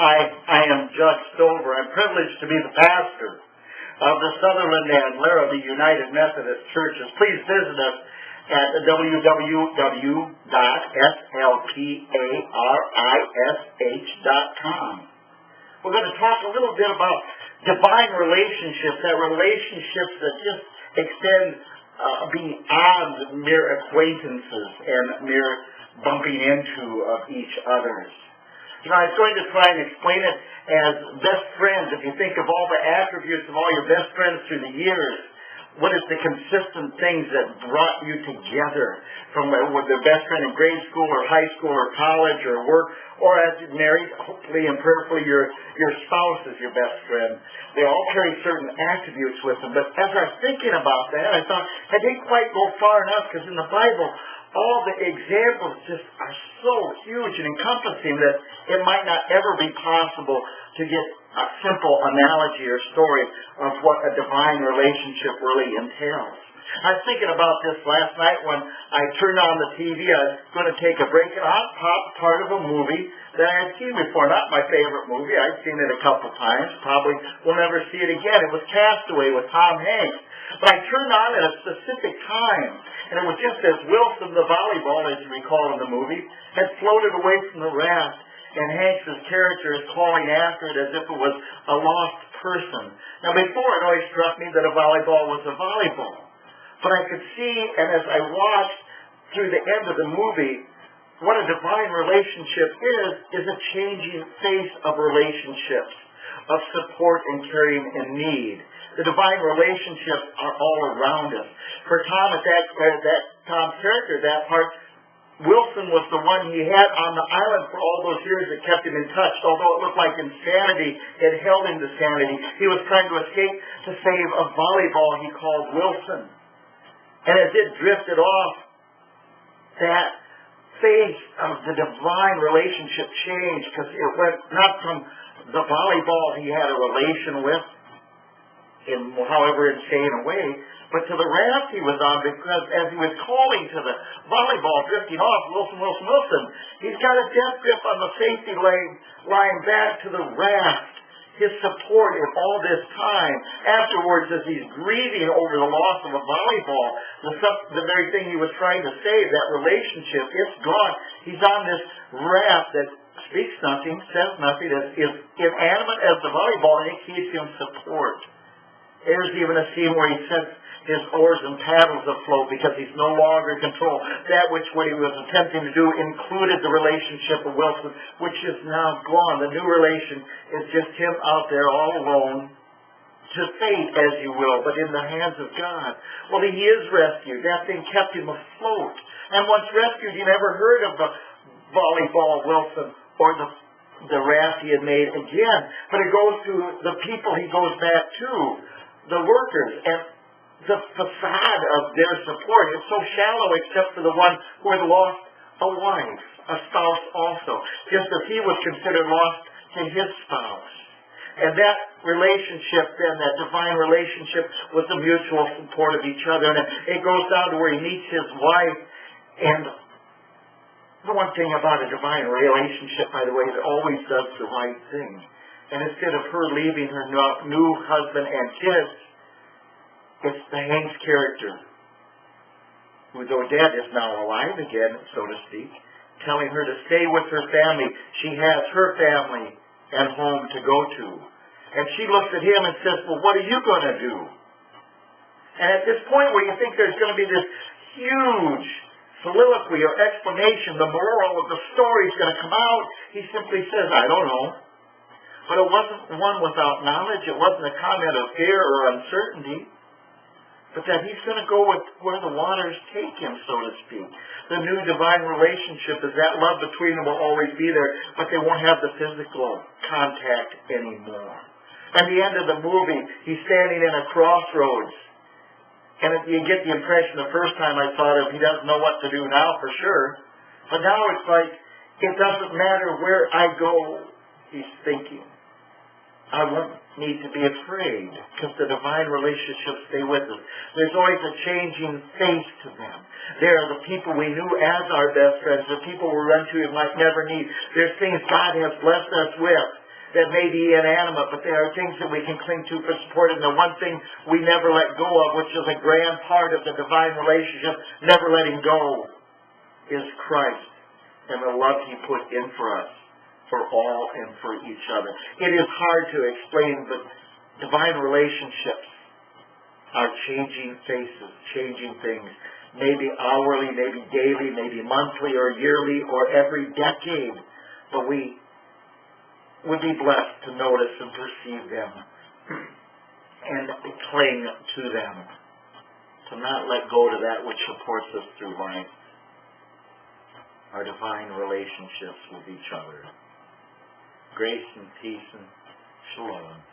Hi, I am Judge Stover. I'm privileged to be the pastor of the Sutherland and Larrabee United Methodist Churches. Please visit us at www.slparish.com. We're going to talk a little bit about divine relationships, that relationships that just extend beyond mere acquaintances and mere bumping into of each other's. You know, I was going to try and explain it as best friends. If you think of all the attributes of all your best friends through the years, what is the consistent things that brought you together from with the best friend in grade school or high school or college or work, or as you're married, hopefully and prayerfully your spouse is your best friend. They all carry certain attributes with them. But as I was thinking about that, I thought I didn't quite go far enough, because in the Bible, all the examples just are so huge and encompassing that it might not ever be possible to get a simple analogy or story of what a divine relationship really entails. I was thinking about this last night when I turned on the TV. I was going to take a break, and I popped part of a movie that I had seen before. Not my favorite movie. I'd seen it a couple times. Probably will never see it again. It was Castaway with Tom Hanks. But I turned on at a specific time, and it was just as Wilson, the volleyball, as you recall in the movie, had floated away from the raft, and Hanks' character is calling after it as if it was a lost person. Now, before, it always struck me that a volleyball was a volleyball. But I could see, and as I watched through the end of the movie, what a divine relationship is a changing face of relationships, of support and caring and need. The divine relationships are all around us. For Tom, Tom's character, that part, Wilson was the one he had on the island for all those years that kept him in touch. Although it looked like insanity, it held him to sanity. He was trying to escape to save a volleyball he called Wilson. And as it drifted off, that face of the divine relationship changed, because it went not from the volleyball he had a relation with, in however insane a way, but to the raft he was on, because as he was calling to the volleyball drifting off, Wilson, Wilson, Wilson, he's got a death grip on the safety line back to the raft. His support in all this time, afterwards as he's grieving over the loss of a volleyball, the very thing he was trying to save, that relationship, it's gone. He's on this raft that speaks nothing, says nothing, that is inanimate as the volleyball, and it keeps him support. There's even a scene where he sets his oars and paddles afloat because he's no longer in control. That which what he was attempting to do included the relationship of Wilson, which is now gone. The new relation is just him out there all alone, to fate, as you will, but in the hands of God. Well, he is rescued. That thing kept him afloat. And once rescued, he never heard of the volleyball Wilson or the raft he had made again. But it goes to the people he goes back to, the workers, and the facade of their support is so shallow except for the one who had lost a wife, a spouse also, just as he was considered lost to his spouse. And that relationship then, that divine relationship, was the mutual support of each other. And it goes down to where he meets his wife. And the one thing about a divine relationship, by the way, it always does the right thing. And instead of her leaving her new husband and kids, it's the Hanks character, who though dead is now alive again, so to speak, telling her to stay with her family. She has her family and home to go to. And she looks at him and says, well, what are you going to do? And at this point where you think there's going to be this huge soliloquy or explanation, the moral of the story is going to come out, he simply says, I don't know. But it wasn't one without knowledge. It wasn't a comment of fear or uncertainty. But that he's going to go with where the waters take him, so to speak. The new divine relationship is that love between them will always be there, but they won't have the physical contact anymore. At the end of the movie, he's standing in a crossroads. And you get the impression the first time I saw it, he doesn't know what to do now for sure. But now it's like, it doesn't matter where I go, he's thinking. I won't need to be afraid, because the divine relationships stay with us. There's always a changing face to them. They are the people we knew as our best friends, the people we run to and might never need. There's things God has blessed us with, that may be inanimate, but they are things that we can cling to for support. And the one thing we never let go of, which is a grand part of the divine relationship, never letting go, is Christ and the love He put in for us, for all and for each other. It is hard to explain, but divine relationships are changing faces, changing things. Maybe hourly, maybe daily, maybe monthly or yearly or every decade. But we would be blessed to notice and perceive them and cling to them. To not let go to that which supports us through life. Our divine relationships with each other. Grace and peace and shalom.